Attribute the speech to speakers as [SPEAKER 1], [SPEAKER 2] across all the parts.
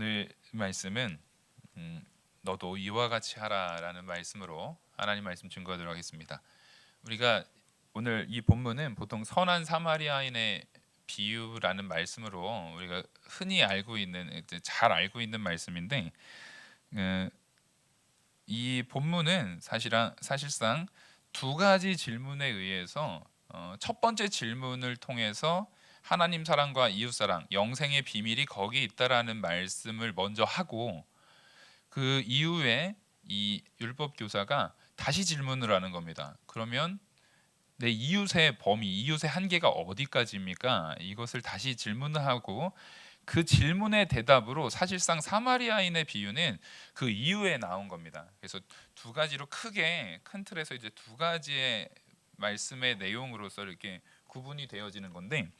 [SPEAKER 1] 오늘 말씀은 너도 이와 같이 하라라는 말씀으로 하나님 말씀 증거하도록 하겠습니다. 우리가 오늘 이 본문은 보통 선한 사마리아인의 비유라는 말씀으로 우리가 흔히 알고 있는 잘 알고 있는 말씀인데 어, 이 본문은 사실상 두 가지 질문에 의해서 첫 번째 질문을 통해서 하나님 사랑과 이웃 사랑, 영생의 비밀이 거기 있다라는 말씀을 먼저 하고 그 이후에 이 율법 교사가 다시 질문을 하는 겁니다. 그러면 내 이웃의 범위, 이웃의 한계가 어디까지입니까? 이것을 다시 질문을 하고 그 질문의 대답으로 사실상 사마리아인의 비유는 그 이후에 나온 겁니다. 그래서 두 가지로 크게 큰 틀에서 이제 두 가지의 말씀의 내용으로서 이렇게 구분이 되어지는 건데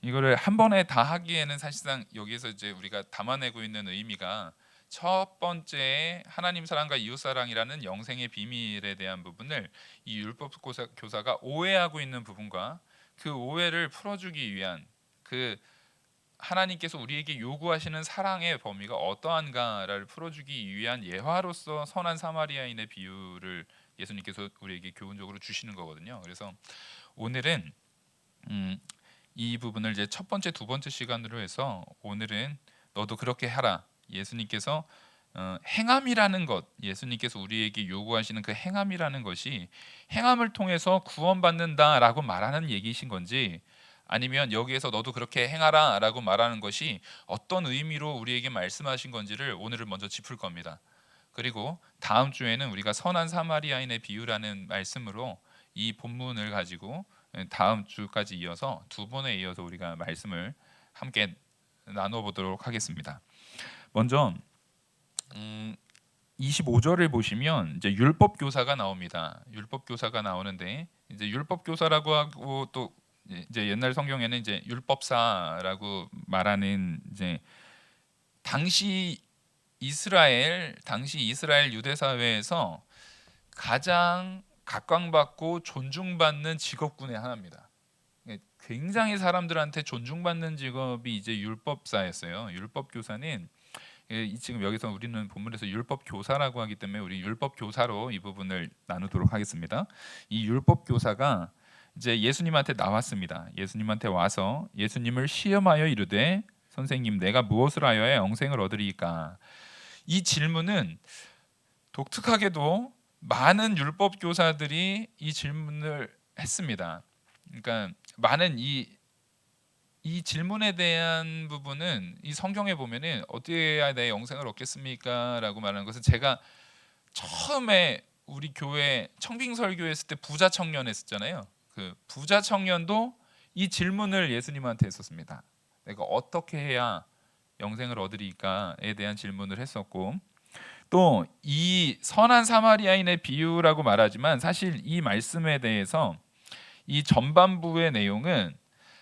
[SPEAKER 1] 이거를 한 번에 다 하기에는 사실상 여기에서 이제 우리가 담아내고 있는 의미가 첫 번째 하나님 사랑과 이웃 사랑이라는 영생의 비밀에 대한 부분을 이 율법 교사가 오해하고 있는 부분과 그 오해를 풀어주기 위한 그 하나님께서 우리에게 요구하시는 사랑의 범위가 어떠한가를 풀어주기 위한 예화로서 선한 사마리아인의 비유를 예수님께서 우리에게 교훈적으로 주시는 거거든요. 그래서 오늘은 이 부분을 이제 첫 번째, 두 번째 시간으로 해서 오늘은 너도 그렇게 하라. 예수님께서 행함이라는 것, 예수님께서 우리에게 요구하시는 그 행함이라는 것이 행함을 통해서 구원받는다라고 말하는 얘기이신 건지 아니면 여기에서 너도 그렇게 행하라라고 말하는 것이 어떤 의미로 우리에게 말씀하신 건지를 오늘은 먼저 짚을 겁니다. 그리고 다음 주에는 우리가 선한 사마리아인의 비유라는 말씀으로 이 본문을 가지고 다음 주까지 이어서 두 번에 이어서 우리가 말씀을 함께 나눠보도록 하겠습니다. 먼저 25절을 보시면 이제 율법 교사가 나옵니다. 율법 교사가 나오는데 이제 율법 교사라고 하고 또 이제 옛날 성경에는 이제 율법사라고 말하는 이제 당시 이스라엘 유대 사회에서 가장 각광받고 존중받는 직업군의 하나입니다. 굉장히 사람들한테 존중받는 직업이 이제 율법사였어요. 율법 교사는 지금 여기서 우리는 본문에서 율법 교사라고 하기 때문에 우리 율법 교사로 이 부분을 나누도록 하겠습니다. 이 율법 교사가 이제 예수님한테 나왔습니다. 예수님한테 와서 예수님을 시험하여 이르되 선생님 내가 무엇을 하여야 영생을 얻으리이까? 이 질문은 독특하게도 많은 율법 교사들이 이 질문을 했습니다. 그러니까 많은 이 질문에 대한 부분은 이 성경에 보면은 어떻게 해야 내 영생을 얻겠습니까라고 말하는 것은 제가 처음에 우리 교회 청빙 설교했을 때 부자 청년 했었잖아요. 그 부자 청년도 이 질문을 예수님한테 했었습니다. 내가 어떻게 해야 영생을 얻으리까에 대한 질문을 했었고 또 이 선한 사마리아인의 비유라고 말하지만 사실 이 말씀에 대해서 이 전반부의 내용은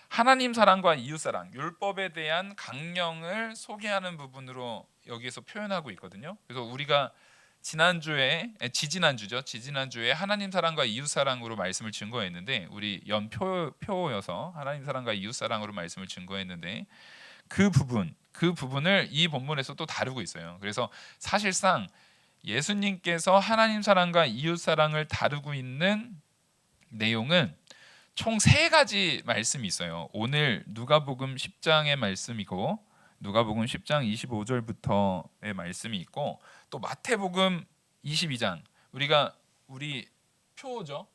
[SPEAKER 1] 하나님 사랑과 이웃 사랑, 율법에 대한 강령을 소개하는 부분으로 여기에서 표현하고 있거든요. 그래서 우리가 지지난주에 하나님 사랑과 이웃 사랑으로 말씀을 증거했는데 우리 연표여서 하나님 사랑과 이웃 사랑으로 말씀을 증거했는데 그 부분을 이 본문에서 또 다루고 있어요. 그래서 사실상 예수님께서 하나님 사랑과 이웃 사랑을 다루고 있는 내용은 총 세 가지 말씀이 있어요. 오늘 누가복음 10장의 말씀이고 누가복음 10장 25절부터의 말씀이 있고 또 마태복음 22장 우리 표죠.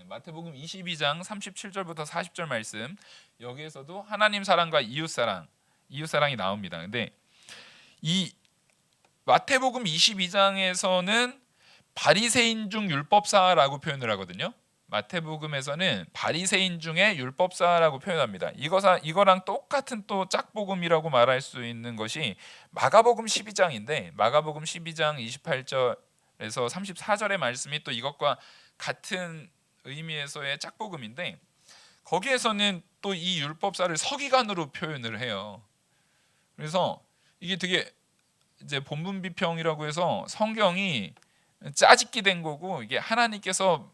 [SPEAKER 1] 마태복음 22장 37절부터 40절 말씀 여기에서도 하나님 사랑과 이웃 사랑이 나옵니다. 근데 이 마태복음 22장에서는 바리새인 중 율법사라고 표현을 하거든요. 마태복음에서는 바리새인 중에 율법사라고 표현합니다. 이거랑 똑같은 또 짝복음이라고 말할 수 있는 것이 마가복음 12장인데 마가복음 12장 28절에서 34절의 말씀이 또 이것과 같은 의미에서의 짝복음인데 거기에서는 또 이 율법사를 서기관으로 표현을 해요. 그래서 이게 되게 이제 본문 비평이라고 해서 성경이 짜집기 된 거고 이게 하나님께서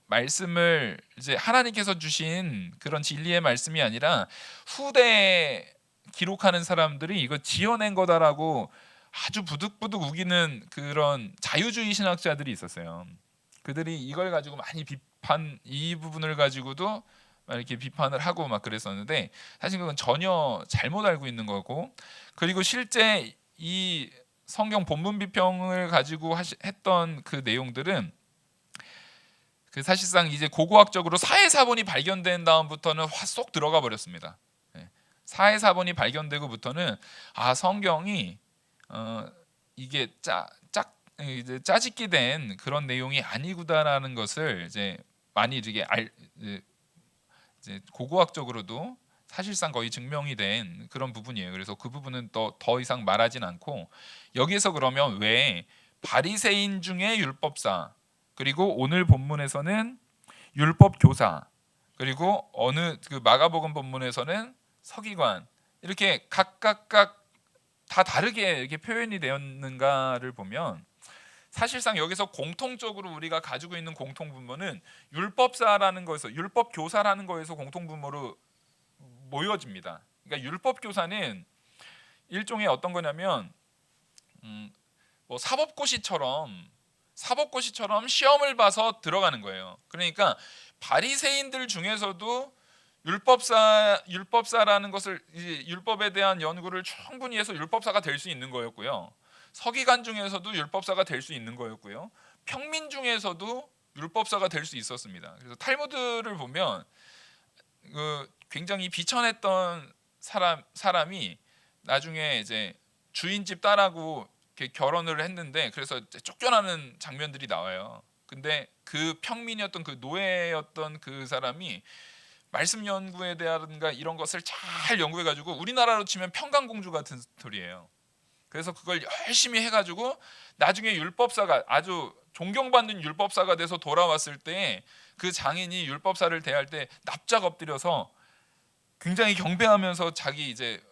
[SPEAKER 1] 주신 그런 진리의 말씀이 아니라 후대 기록하는 사람들이 이거 지어낸 거다라고 아주 부득부득 우기는 그런 자유주의 신학자들이 있었어요. 그들이 이걸 가지고 많이 이 부분을 가지고도 막 이렇게 비판을 하고 막 그랬었는데, 사실 그건 전혀 잘못 알고 있는 거고, 그리고 실제 이 성경 본문 비평을 가지고 했던 그 내용들은 그 사실상 이제 고고학적으로 사회사본이 발견된 다음부터는 쏙 들어가 버렸습니다. 사회사본이 발견되고부터는 성경이 이게 이제 짜집기 된 그런 내용이 아니구나라는 것을 이제 많이 이제 이제 고고학적으로도 사실상 거의 증명이 된 그런 부분이에요. 그래서 그 부분은 더 이상 말하진 않고, 여기에서 그러면 왜 바리새인 중에 율법사, 그리고 오늘 본문에서는 율법 교사, 그리고 어느 그 마가복음 본문에서는 서기관, 이렇게 각각 다 다르게 이렇게 표현이 되었는가를 보면, 사실상 여기서 공통적으로 우리가 가지고 있는 공통분모는 율법사라는 거에서, 율법교사라는 거에서 공통분모로 모여집니다. 그러니까 율법교사는 일종의 어떤 거냐면 뭐 사법고시처럼 시험을 봐서 들어가는 거예요. 그러니까 바리새인들 중에서도 율법사라는 것을, 율법에 대한 연구를 충분히 해서 율법사가 될 수 있는 거였고요. 서기관 중에서도 율법사가 될 수 있는 거였고요. 평민 중에서도 율법사가 될 수 있었습니다. 그래서 탈무드를 보면 굉장히 비천했던 사람이 나중에 이제 주인집 딸하고 결혼을 했는데, 그래서 쫓겨나는 장면들이 나와요. 근데 그 평민이었던 그 노예였던 그 사람이 말씀 연구에 대한가 이런 것을 잘 연구해 가지고, 우리나라로 치면 평강공주 같은 스토리예요. 그래서 그걸 열심히 해가지고 나중에 율법사가, 아주 존경받는 율법사가 돼서 돌아왔을 때 그 장인이 율법사를 대할 때 납작 엎드려서 굉장히 경배하면서 자기 이제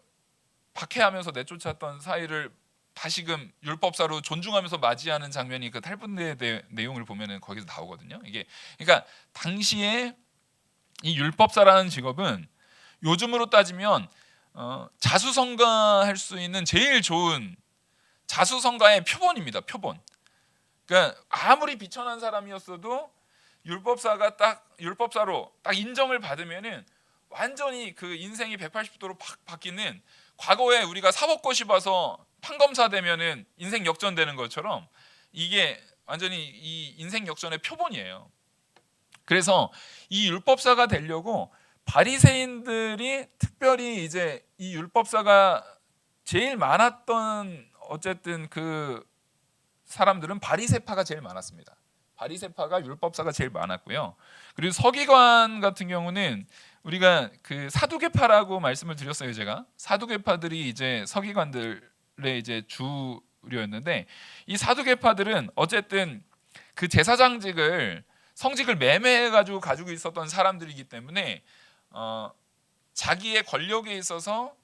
[SPEAKER 1] 박해하면서 내쫓았던 사이를 다시금 율법사로 존중하면서 맞이하는 장면이 그 탈무드의 내용을 보면은 거기서 나오거든요. 이게 그러니까 당시에 이 율법사라는 직업은 요즘으로 따지면 자수성가할 수 있는 제일 좋은 자수성가의 표본입니다. 표본. 그러니까 아무리 비천한 사람이었어도 율법사로 딱 인정을 받으면은 완전히 그 인생이 180도로 팍 바뀌는, 과거에 우리가 사법고시 봐서 판검사 되면은 인생 역전되는 것처럼 이게 완전히 이 인생 역전의 표본이에요. 그래서 이 율법사가 되려고 바리새인들이 특별히 이제 이 율법사가 제일 많았던, 어쨌든 그 사람들은 바리새파가 제일 많았습니다. 바리새파가 율법사가 제일 많았고요. 그리고 서기관 같은 경우는 우리가 그 사두개파라고 말씀을 드렸어요. 제가 사두개파들이 이제 서기관들의 이제 주류였는데, 이 사두개파들은 어쨌든 그 제사장직을, 성직을 매매해 가지고 있었던 사람들이기 때문에 자기의 권력에 있어서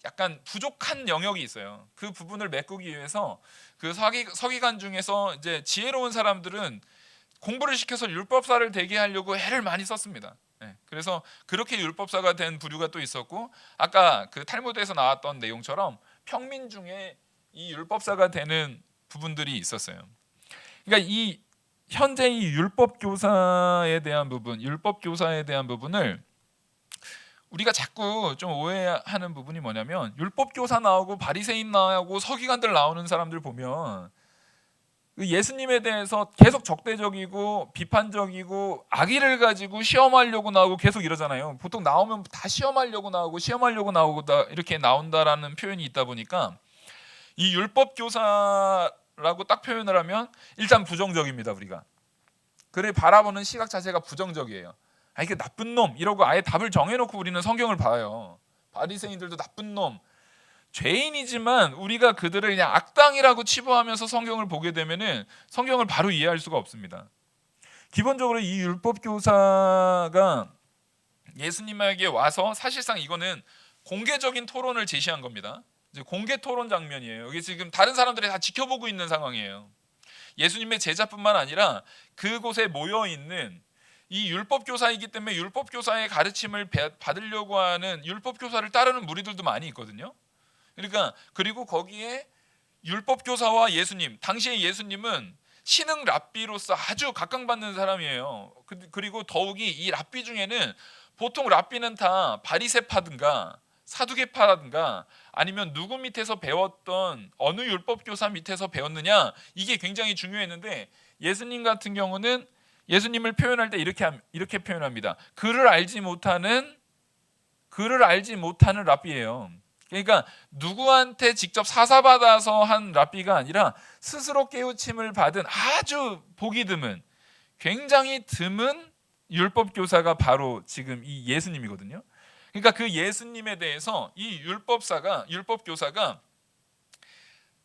[SPEAKER 1] 약간 부족한 영역이 있어요. 그 부분을 메꾸기 위해서 그 서기관 중에서 이제 지혜로운 사람들은 공부를 시켜서 율법사를 되게 하려고 애를 많이 썼습니다. 그래서 그렇게 율법사가 된 부류가 또 있었고, 아까 그 탈무드에서 나왔던 내용처럼 평민 중에 이 율법사가 되는 부분들이 있었어요. 그러니까 이 현재 이 율법교사에 대한 부분을 우리가 자꾸 좀 오해하는 부분이 뭐냐면, 율법교사 나오고 바리새인 나오고 서기관들 나오는 사람들 보면 예수님에 대해서 계속 적대적이고 비판적이고 악의를 가지고 시험하려고 나오고 계속 이러잖아요. 보통 나오면 다 시험하려고 나오고 이렇게 나온다라는 표현이 있다 보니까 이 율법교사라고 딱 표현을 하면 일단 부정적입니다. 우리가 그를 바라보는 시각 자체가 부정적이에요. 이게 나쁜 놈 이러고 아예 답을 정해놓고 우리는 성경을 봐요. 바리새인들도 나쁜 놈, 죄인이지만 우리가 그들을 그냥 악당이라고 치부하면서 성경을 보게 되면은 성경을 바로 이해할 수가 없습니다. 기본적으로 이 율법교사가 예수님에게 와서, 사실상 이거는 공개적인 토론을 제시한 겁니다. 이제 공개 토론 장면이에요. 여기 지금 다른 사람들이 다 지켜보고 있는 상황이에요. 예수님의 제자뿐만 아니라 그곳에 모여 있는 이 율법교사이기 때문에 율법교사의 가르침을 받으려고 하는 율법교사를 따르는 무리들도 많이 있거든요. 그러니까 그리고 거기에 율법 교사와 예수님, 당시의 예수님은 신흥 랍비로서 아주 각광받는 사람이에요. 그리고 더욱이 이 랍비 중에는 보통 랍비는 다 바리새파든가 사두개파라든가 아니면 누구 밑에서 배웠던 어느 율법 교사 밑에서 배웠느냐, 이게 굉장히 중요했는데, 예수님 같은 경우는 예수님을 표현할 때 이렇게 표현합니다. 그를 알지 못하는 랍비예요. 그러니까 누구한테 직접 사사받아서 한 랍비가 아니라 스스로 깨우침을 받은 아주 보기 드문, 굉장히 드문 율법 교사가 바로 지금 이 예수님이거든요. 그러니까 그 예수님에 대해서 이 율법 교사가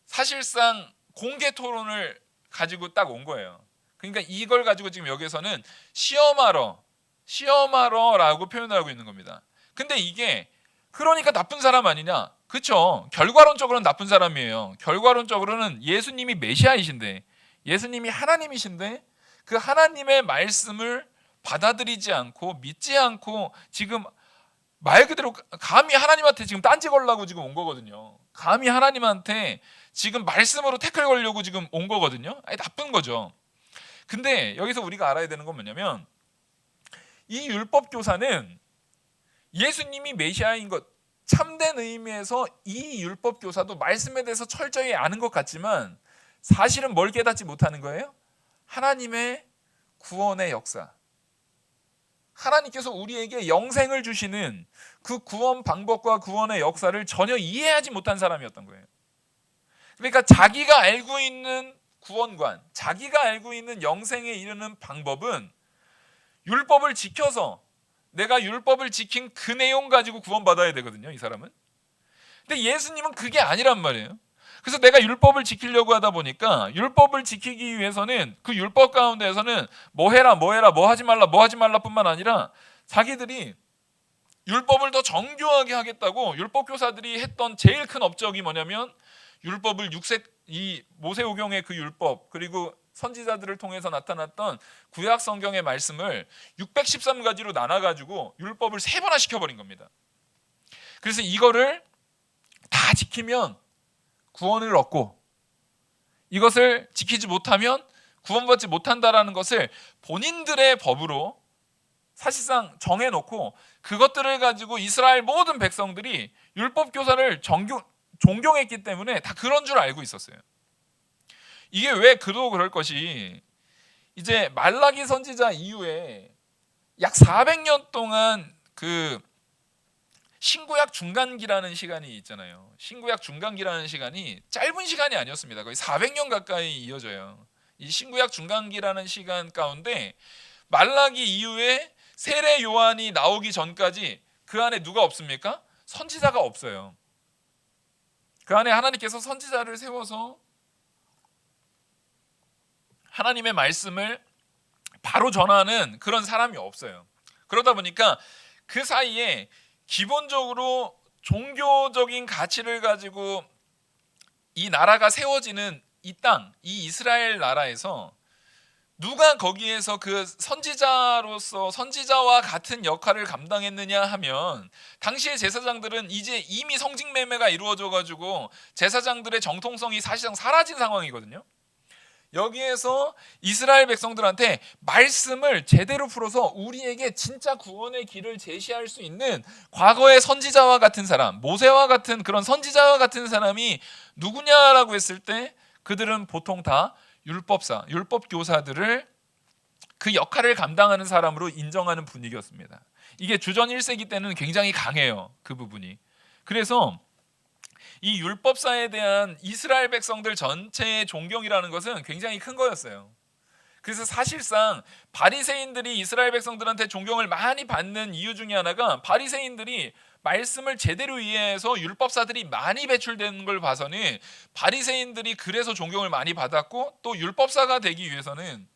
[SPEAKER 1] 사실상 공개 토론을 가지고 딱 온 거예요. 그러니까 이걸 가지고 지금 여기서는 시험하러라고 표현하고 있는 겁니다. 근데 이게 그러니까 나쁜 사람 아니냐? 그렇죠. 결과론적으로는 나쁜 사람이에요. 결과론적으로는 예수님이 메시아이신데, 예수님이 하나님이신데 그 하나님의 말씀을 받아들이지 않고 믿지 않고 지금 말 그대로 감히 하나님한테 지금 딴지 걸려고 지금 온 거거든요. 감히 하나님한테 지금 말씀으로 태클 걸려고 지금 온 거거든요. 아니, 나쁜 거죠. 근데 여기서 우리가 알아야 되는 건 뭐냐면, 이 율법 교사는 예수님이 메시아인 것, 참된 의미에서 이 율법 교사도 말씀에 대해서 철저히 아는 것 같지만 사실은 뭘 깨닫지 못하는 거예요? 하나님의 구원의 역사, 하나님께서 우리에게 영생을 주시는 그 구원 방법과 구원의 역사를 전혀 이해하지 못한 사람이었던 거예요. 그러니까 자기가 알고 있는 구원관, 자기가 알고 있는 영생에 이르는 방법은 율법을 지켜서, 내가 율법을 지킨 그 내용 가지고 구원받아야 되거든요, 이 사람은. 근데 예수님은 그게 아니란 말이에요. 그래서 내가 율법을 지키려고 하다 보니까 율법을 지키기 위해서는 그 율법 가운데에서는 뭐 해라 뭐 하지 말라 뿐만 아니라 자기들이 율법을 더 정교하게 하겠다고 율법 교사들이 했던 제일 큰 업적이 뭐냐면, 율법을 이 모세오경의 그 율법, 그리고 선지자들을 통해서 나타났던 구약 성경의 말씀을 613가지로 나눠가지고 율법을 세분화 시켜버린 겁니다. 그래서 이거를 다 지키면 구원을 얻고, 이것을 지키지 못하면 구원받지 못한다라는 것을 본인들의 법으로 사실상 정해놓고, 그것들을 가지고 이스라엘 모든 백성들이 율법 교사를 존경했기 때문에 다 그런 줄 알고 있었어요. 이게 왜 그럴 것이, 이제 말라기 선지자 이후에 약 400년 동안 그 신구약 중간기라는 시간이 있잖아요. 신구약 중간기라는 시간이 짧은 시간이 아니었습니다. 거의 400년 가까이 이어져요. 이 신구약 중간기라는 시간 가운데 말라기 이후에 세례 요한이 나오기 전까지 그 안에 누가 없습니까? 선지자가 없어요. 그 안에 하나님께서 선지자를 세워서 하나님의 말씀을 바로 전하는 그런 사람이 없어요. 그러다 보니까 그 사이에 기본적으로 종교적인 가치를 가지고 이 나라가 세워지는 이 땅, 이 이스라엘 나라에서 누가 거기에서 그 선지자로서 선지자와 같은 역할을 감당했느냐 하면, 당시의 제사장들은 이제 이미 성직매매가 이루어져 가지고 제사장들의 정통성이 사실상 사라진 상황이거든요. 여기에서 이스라엘 백성들한테 말씀을 제대로 풀어서 우리에게 진짜 구원의 길을 제시할 수 있는 과거의 선지자와 같은 사람, 모세와 같은 그런 선지자와 같은 사람이 누구냐라고 했을 때, 그들은 보통 다 율법 교사들을 그 역할을 감당하는 사람으로 인정하는 분위기였습니다. 이게 주전 1세기 때는 굉장히 강해요, 그 부분이. 그래서 이 율법사에 대한 이스라엘 백성들 전체의 존경이라는 것은 굉장히 큰 거였어요. 그래서 사실상 바리새인들이 이스라엘 백성들한테 존경을 많이 받는 이유 중에 하나가, 바리새인들이 말씀을 제대로 이해해서 율법사들이 많이 배출되는 걸 봐서는 바리새인들이 그래서 존경을 많이 받았고, 또 율법사가 되기 위해서는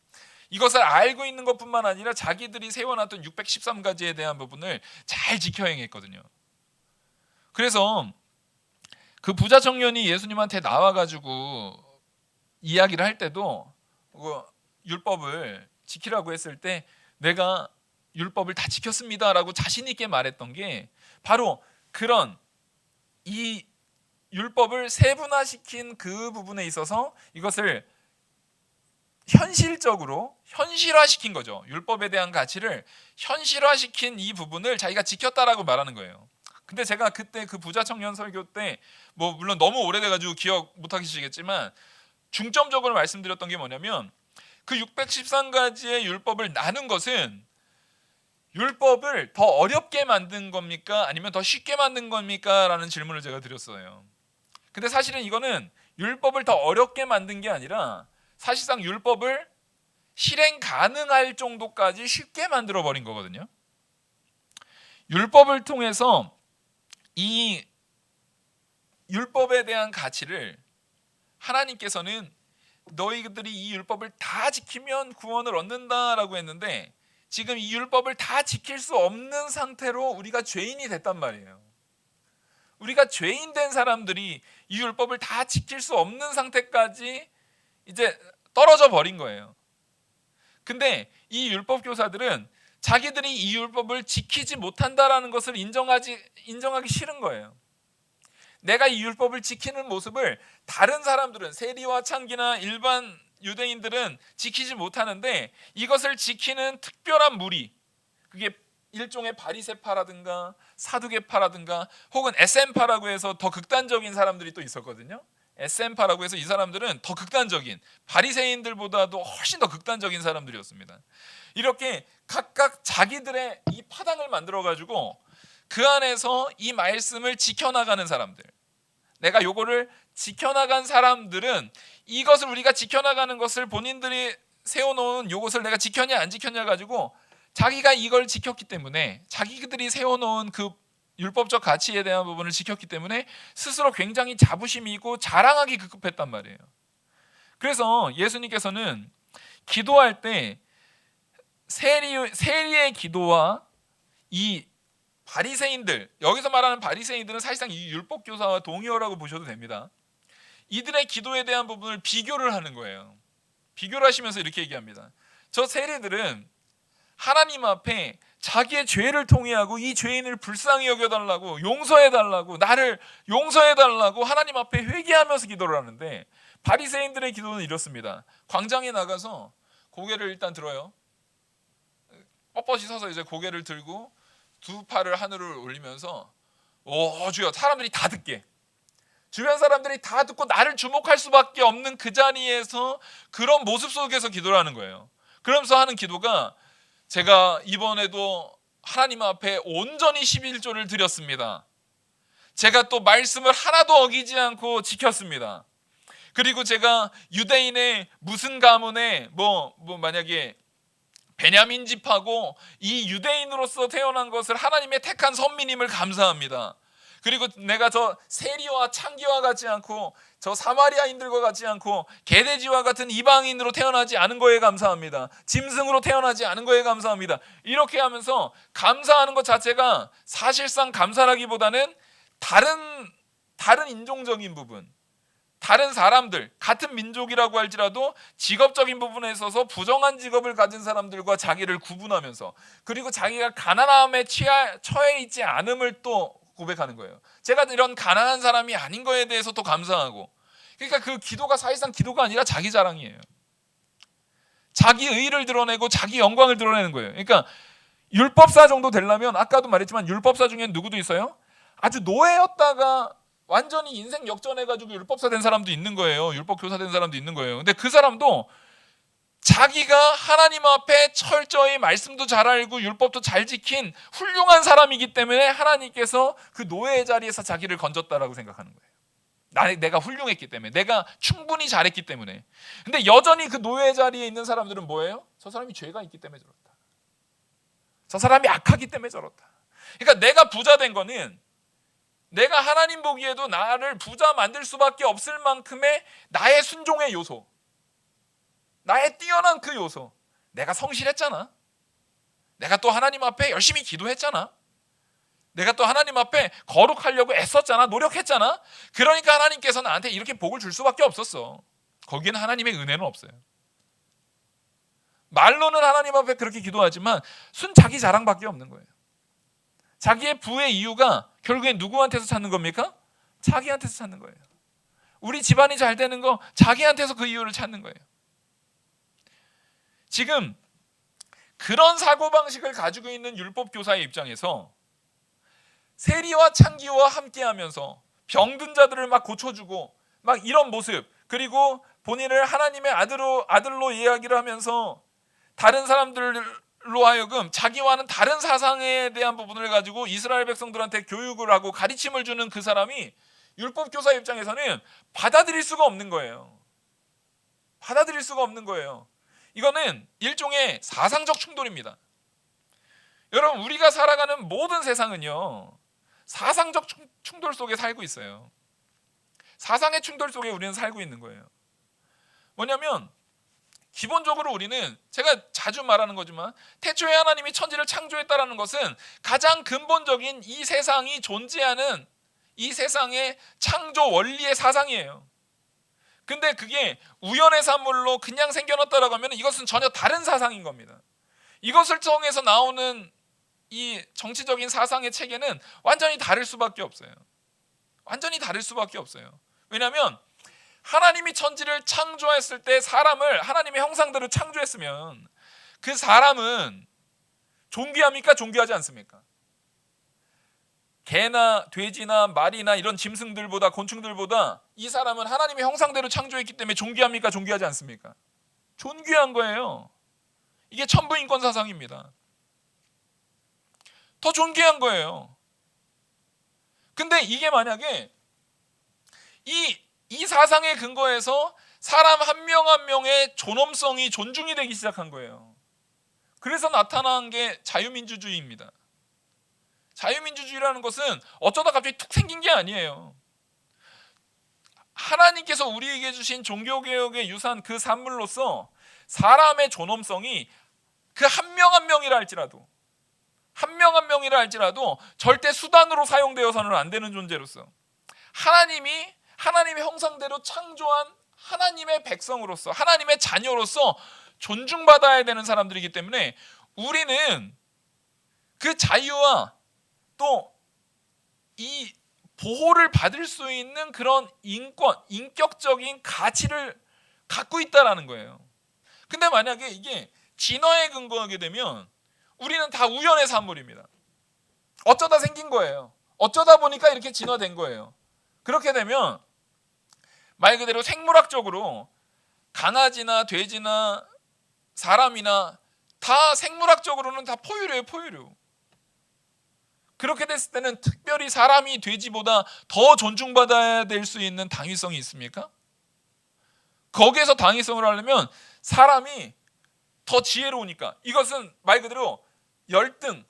[SPEAKER 1] 이것을 알고 있는 것뿐만 아니라 자기들이 세워놨던 613가지에 대한 부분을 잘 지켜 행했거든요. 그래서 그 부자 청년이 예수님한테 나와가지고 이야기를 할 때도 율법을 지키라고 했을 때 내가 율법을 다 지켰습니다라고 자신 있게 말했던 게 바로 그런 이 율법을 세분화시킨 그 부분에 있어서 이것을 현실화시킨 거죠. 율법에 대한 가치를 현실화시킨 이 부분을 자기가 지켰다라고 말하는 거예요. 근데 제가 그때 그 부자 청년 설교 때 뭐 물론 너무 오래돼가지고 기억 못하시겠지만 중점적으로 말씀드렸던 게 뭐냐면 그 613가지의 율법을 나눈 것은 율법을 더 어렵게 만든 겁니까? 아니면 더 쉽게 만든 겁니까? 라는 질문을 제가 드렸어요. 근데 사실은 이거는 율법을 더 어렵게 만든 게 아니라 사실상 율법을 실행 가능할 정도까지 쉽게 만들어 버린 거거든요. 율법을 통해서 이 율법에 대한 가치를 하나님께서는 너희들이 이 율법을 다 지키면 구원을 얻는다라고 했는데 지금 이 율법을 다 지킬 수 없는 상태로 우리가 죄인이 됐단 말이에요. 우리가 죄인 된 사람들이 이 율법을 다 지킬 수 없는 상태까지 이제 떨어져 버린 거예요. 근데 이 율법 교사들은 자기들이 이 율법을 지키지 못한다라는 것을 인정하기 싫은 거예요. 내가 이 율법을 지키는 모습을 다른 사람들은 세리와 창기나 일반 유대인들은 지키지 못하는데 이것을 지키는 특별한 무리, 그게 일종의 바리새파라든가 사두개파라든가 혹은 에센파라고 해서 더 극단적인 사람들이 또 있었거든요. 에센파라고 해서 이 사람들은 더 극단적인 바리새인들보다도 훨씬 더 극단적인 사람들이었습니다. 이렇게 각각 자기들의 이 파당을 만들어 가지고 그 안에서 이 말씀을 지켜나가는 사람들, 내가 요거를 지켜나간 사람들은 이것을 우리가 지켜나가는 것을 본인들이 세워놓은 요것을 내가 지켰냐 안 지켰냐 가지고 자기가 이걸 지켰기 때문에 자기들이 세워놓은 그 율법적 가치에 대한 부분을 지켰기 때문에 스스로 굉장히 자부심이 있고 자랑하기 급급했단 말이에요. 그래서 예수님께서는 기도할 때 세리의 기도와 이 바리새인들, 여기서 말하는 바리새인들은 사실상 이 율법 교사와 동의어라고 보셔도 됩니다. 이들의 기도에 대한 부분을 비교를 하는 거예요. 비교를 하시면서 이렇게 얘기합니다. 저 세리들은 하나님 앞에 자기의 죄를 통회하고 이 죄인을 불쌍히 여겨달라고, 용서해달라고, 나를 용서해달라고 하나님 앞에 회개하면서 기도를 하는데 바리새인들의 기도는 이렇습니다. 광장에 나가서 고개를 일단 들어요. 뻣뻣이 서서 이제 고개를 들고 두 팔을 하늘을 올리면서 오 주여, 사람들이 다 듣게, 주변 사람들이 다 듣고 나를 주목할 수밖에 없는 그 자리에서 그런 모습 속에서 기도를 하는 거예요. 그러면서 하는 기도가, 제가 이번에도 하나님 앞에 온전히 11조를 드렸습니다. 제가 또 말씀을 하나도 어기지 않고 지켰습니다. 그리고 제가 유대인의 무슨 가문에 만약에 베냐민 집하고 이 유대인으로서 태어난 것을 하나님의 택한 선민임을 감사합니다. 그리고 내가 저 세리와 창기와 같지 않고 저 사마리아인들과 같지 않고 개돼지와 같은 이방인으로 태어나지 않은 거에 감사합니다. 짐승으로 태어나지 않은 거에 감사합니다. 이렇게 하면서 감사하는 것 자체가 사실상 감사라기보다는 다른 인종적인 부분, 다른 사람들, 같은 민족이라고 할지라도 직업적인 부분에 있어서 부정한 직업을 가진 사람들과 자기를 구분하면서, 그리고 자기가 가난함에 처해 있지 않음을 또 고백하는 거예요. 제가 이런 가난한 사람이 아닌 거에 대해서 또 감사하고. 그러니까 그 기도가 사실상 기도가 아니라 자기 자랑이에요. 자기 의의를 드러내고 자기 영광을 드러내는 거예요. 그러니까 율법사 정도 되려면, 아까도 말했지만 율법사 중에는 누구도 있어요? 아주 노예였다가 완전히 인생 역전해가지고 율법사 된 사람도 있는 거예요. 율법 교사 된 사람도 있는 거예요. 근데 그 사람도 자기가 하나님 앞에 철저히 말씀도 잘 알고 율법도 잘 지킨 훌륭한 사람이기 때문에 하나님께서 그 노예의 자리에서 자기를 건졌다라고 생각하는 거예요. 내가 훌륭했기 때문에, 내가 충분히 잘했기 때문에. 근데 여전히 그 노예의 자리에 있는 사람들은 뭐예요? 저 사람이 죄가 있기 때문에 저렇다. 저 사람이 악하기 때문에 저렇다. 그러니까 내가 부자 된 거는 내가 하나님 보기에도 나를 부자 만들 수밖에 없을 만큼의 나의 순종의 요소, 나의 뛰어난 그 요소. 내가 성실했잖아. 내가 또 하나님 앞에 열심히 기도했잖아. 내가 또 하나님 앞에 거룩하려고 애썼잖아. 노력했잖아. 그러니까 하나님께서 나한테 이렇게 복을 줄 수밖에 없었어. 거기에는 하나님의 은혜는 없어요. 말로는 하나님 앞에 그렇게 기도하지만 순 자기 자랑밖에 없는 거예요. 자기의 부의 이유가 결국엔 누구한테서 찾는 겁니까? 자기한테서 찾는 거예요. 우리 집안이 잘 되는 거 자기한테서 그 이유를 찾는 거예요. 지금 그런 사고방식을 가지고 있는 율법교사의 입장에서 세리와 창기와 함께하면서 병든 자들을 막 고쳐주고 막 이런 모습, 그리고 본인을 하나님의 아들로 이야기를 하면서 다른 사람들로 하여금 자기와는 다른 사상에 대한 부분을 가지고 이스라엘 백성들한테 교육을 하고 가르침을 주는 그 사람이 율법교사 입장에서는 받아들일 수가 없는 거예요. 받아들일 수가 없는 거예요. 이거는 일종의 사상적 충돌입니다. 여러분, 우리가 살아가는 모든 세상은요, 사상적 충돌 속에 살고 있어요. 사상의 충돌 속에 우리는 살고 있는 거예요. 뭐냐면 기본적으로 우리는, 제가 자주 말하는 거지만, 태초에 하나님이 천지를 창조했다라는 것은 가장 근본적인 이 세상이 존재하는 이 세상의 창조 원리의 사상이에요. 근데 그게 우연의 산물로 그냥 생겨났다라고 하면 이것은 전혀 다른 사상인 겁니다. 이것을 통해서 나오는 이 정치적인 사상의 체계는 완전히 다를 수밖에 없어요. 완전히 다를 수밖에 없어요. 왜냐하면 하나님이 천지를 창조했을 때 사람을 하나님의 형상대로 창조했으면 그 사람은 존귀합니까? 존귀하지 않습니까? 개나 돼지나 말이나 이런 짐승들보다, 곤충들보다 이 사람은 하나님의 형상대로 창조했기 때문에 존귀합니까? 존귀하지 않습니까? 존귀한 거예요. 이게 천부인권 사상입니다. 더 존귀한 거예요. 근데 이게 만약에 이 사상의 근거에서 사람 한 명 한 명의 존엄성이 존중이 되기 시작한 거예요. 그래서 나타난 게 자유민주주의입니다. 자유민주주의라는 것은 어쩌다 갑자기 툭 생긴 게 아니에요. 하나님께서 우리에게 주신 종교개혁의 유산, 그 산물로서 사람의 존엄성이 그 한 명 한 명이라 할지라도, 한 명 한 명이라 할지라도 절대 수단으로 사용되어서는 안 되는 존재로서, 하나님이 하나님의 형상대로 창조한 하나님의 백성으로서, 하나님의 자녀로서 존중받아야 되는 사람들이기 때문에 우리는 그 자유와 또 이 보호를 받을 수 있는 그런 인권, 인격적인 가치를 갖고 있다라는 거예요. 근데 만약에 이게 진화에 근거하게 되면 우리는 다 우연의 산물입니다. 어쩌다 생긴 거예요. 어쩌다 보니까 이렇게 진화된 거예요. 그렇게 되면 말 그대로 생물학적으로 강아지나 돼지나 사람이나 다 생물학적으로는 다 포유류예요, 포유류. 그렇게 됐을 때는 특별히 사람이 돼지보다 더 존중받아야 될 수 있는 당위성이 있습니까? 거기에서 당위성을 하려면 사람이 더 지혜로우니까, 이것은 말 그대로 열등,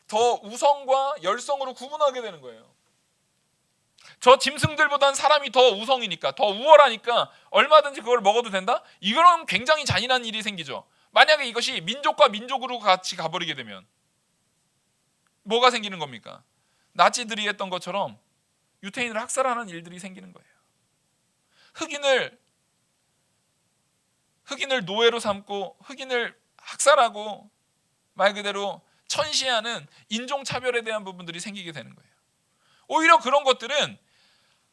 [SPEAKER 1] 더 우성과 열성으로 구분하게 되는 거예요. 저 짐승들보다는 사람이 더 우성이니까, 더 우월하니까 얼마든지 그걸 먹어도 된다? 이거는 굉장히 잔인한 일이 생기죠. 만약에 이것이 민족과 민족으로 같이 가버리게 되면 뭐가 생기는 겁니까? 나치들이 했던 것처럼 유태인을 학살하는 일들이 생기는 거예요. 흑인을 노예로 삼고 흑인을 학살하고 말 그대로 천시하는 인종차별에 대한 부분들이 생기게 되는 거예요. 오히려 그런 것들은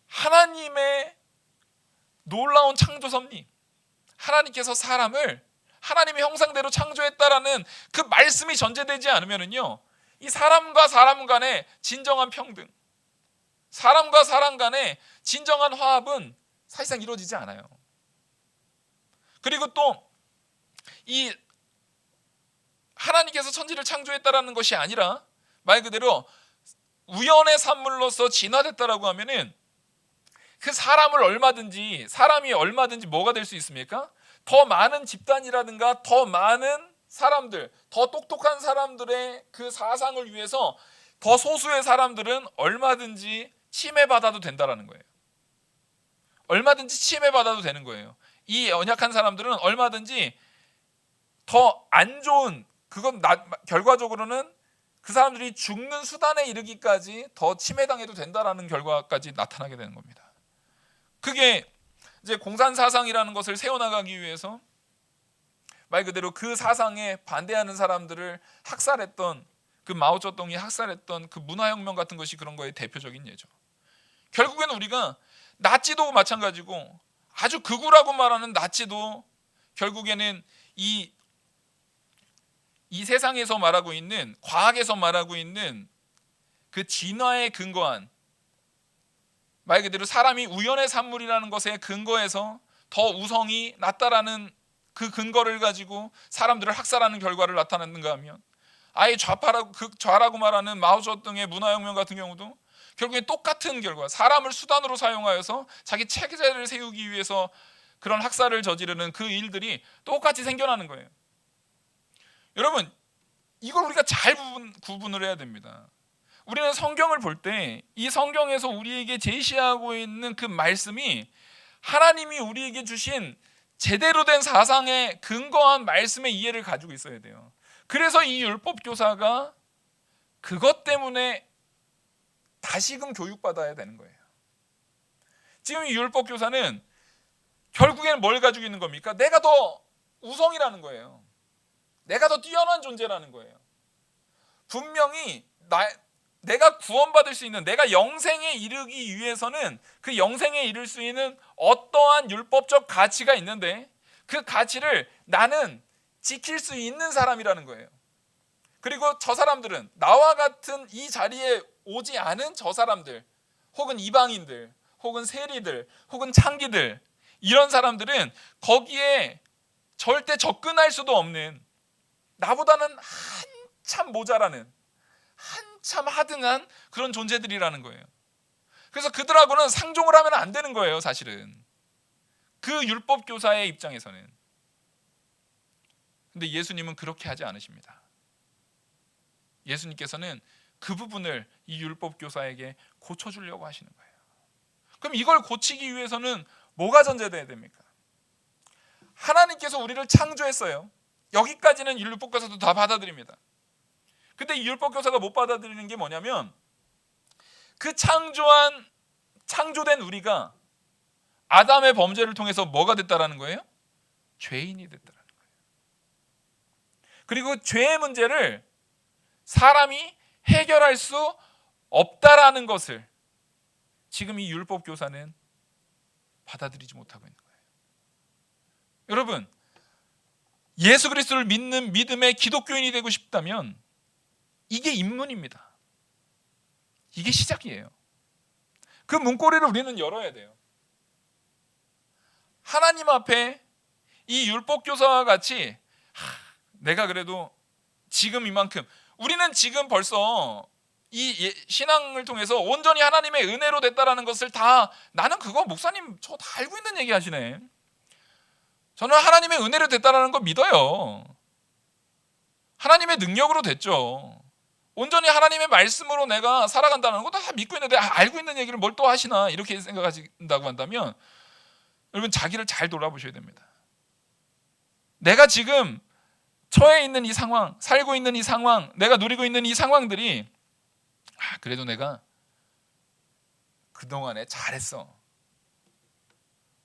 [SPEAKER 1] 하나님의 놀라운 창조 섭리, 하나님께서 사람을 하나님의 형상대로 창조했다라는 그 말씀이 전제되지 않으면요, 이 사람과 사람 간의 진정한 평등, 사람과 사람 간의 진정한 화합은 사실상 이루어지지 않아요. 그리고 또 이 하나님께서 천지를 창조했다라는 것이 아니라 말 그대로 우연의 산물로서 진화됐다라고 하면은 그 사람이 얼마든지 뭐가 될 수 있습니까? 더 많은 집단이라든가 더 많은 사람들, 더 똑똑한 사람들의 그 사상을 위해서 더 소수의 사람들은 얼마든지 침해받아도 된다라는 거예요. 얼마든지 침해받아도 되는 거예요. 이 연약한 사람들은 얼마든지 더 안 좋은, 그건 결과적으로는 그 사람들이 죽는 수단에 이르기까지 더 침해당해도 된다라는 결과까지 나타나게 되는 겁니다. 그게 이제 공산사상이라는 것을 세워나가기 위해서 말 그대로 그 사상에 반대하는 사람들을 학살했던, 그 마오쩌둥이 학살했던 그 문화혁명 같은 것이 그런 거의 대표적인 예죠. 결국에는 우리가 나치도 마찬가지고 아주 극우라고 말하는 나치도 결국에는 이 세상에서 말하고 있는, 과학에서 말하고 있는 그 진화에 근거한, 말 그대로 사람이 우연의 산물이라는 것에 근거해서 더 우성이 낫다라는 그 근거를 가지고 사람들을 학살하는 결과를 나타냈는가 하면, 아예 좌라고 말하는 마오쩌둥의 문화혁명 같은 경우도 결국엔 똑같은 결과, 사람을 수단으로 사용하여서 자기 체제를 세우기 위해서 그런 학살을 저지르는 그 일들이 똑같이 생겨나는 거예요. 여러분, 이걸 우리가 잘 구분을 해야 됩니다. 우리는 성경을 볼 때 이 성경에서 우리에게 제시하고 있는 그 말씀이 하나님이 우리에게 주신 제대로 된 사상에 근거한 말씀의 이해를 가지고 있어야 돼요. 그래서 이 율법 교사가 그것 때문에 다시금 교육받아야 되는 거예요. 지금 이 율법 교사는 결국에는 뭘 가지고 있는 겁니까? 내가 더 우성이라는 거예요. 내가 더 뛰어난 존재라는 거예요. 분명히 내가 구원받을 수 있는, 내가 영생에 이르기 위해서는 그 영생에 이를 수 있는 어떠한 율법적 가치가 있는데 그 가치를 나는 지킬 수 있는 사람이라는 거예요. 그리고 저 사람들은, 나와 같은 이 자리에 오지 않은 저 사람들, 혹은 이방인들, 혹은 세리들, 혹은 창기들, 이런 사람들은 거기에 절대 접근할 수도 없는, 나보다는 한참 모자라는, 한참 하등한 그런 존재들이라는 거예요. 그래서 그들하고는 상종을 하면 안 되는 거예요, 사실은. 그 율법 교사의 입장에서는. 근데 예수님은 그렇게 하지 않으십니다. 예수님께서는 그 부분을 이 율법 교사에게 고쳐주려고 하시는 거예요. 그럼 이걸 고치기 위해서는 뭐가 전제돼야 됩니까? 하나님께서 우리를 창조했어요. 여기까지는 율법 교사도 다 받아들입니다. 근데 이 율법 교사가 못 받아들이는 게 뭐냐면, 그 창조된 우리가 아담의 범죄를 통해서 뭐가 됐다라는 거예요? 죄인이 됐다라는 거예요. 그리고 죄의 문제를 사람이 해결할 수 없다라는 것을 지금 이 율법 교사는 받아들이지 못하고 있는 거예요. 여러분, 예수 그리스도를 믿는 믿음의 기독교인이 되고 싶다면 이게 입문입니다. 이게 시작이에요. 그 문고리를 우리는 열어야 돼요. 하나님 앞에 이 율법 교사와 같이 내가 그래도 지금 이만큼, 우리는 지금 벌써 이 신앙을 통해서 온전히 하나님의 은혜로 됐다라는 것을 다, 나는 그거 목사님 저 다 알고 있는 얘기 하시네. 저는 하나님의 은혜로 됐다라는 거 믿어요. 하나님의 능력으로 됐죠. 온전히 하나님의 말씀으로 내가 살아간다는 거 다 믿고 있는데, 알고 있는 얘기를 뭘 또 하시나 이렇게 생각하신다고 한다면 여러분, 자기를 잘 돌아보셔야 됩니다. 내가 지금 처해 있는 이 상황, 살고 있는 이 상황, 내가 누리고 있는 이 상황들이, 그래도 내가 그동안에 잘했어.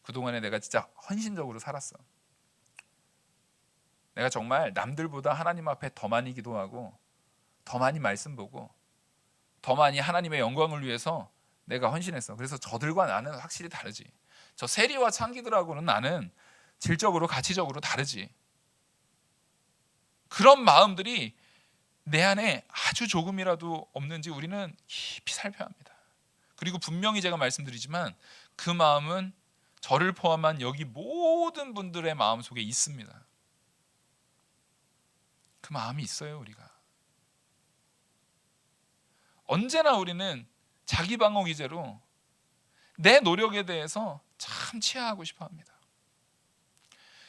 [SPEAKER 1] 그동안에 내가 진짜 헌신적으로 살았어. 내가 정말 남들보다 하나님 앞에 더 많이 기도하고, 더 많이 말씀 보고, 더 많이 하나님의 영광을 위해서 내가 헌신했어. 그래서 저들과 나는 확실히 다르지. 저 세리와 창기들하고는 나는 질적으로, 가치적으로 다르지. 그런 마음들이 내 안에 아주 조금이라도 없는지 우리는 깊이 살펴야 합니다. 그리고 분명히 제가 말씀드리지만 그 마음은 저를 포함한 여기 모든 분들의 마음 속에 있습니다. 그 마음이 있어요. 우리가 언제나 우리는 자기 방어 기제로 내 노력에 대해서 참 치하하고 싶어 합니다.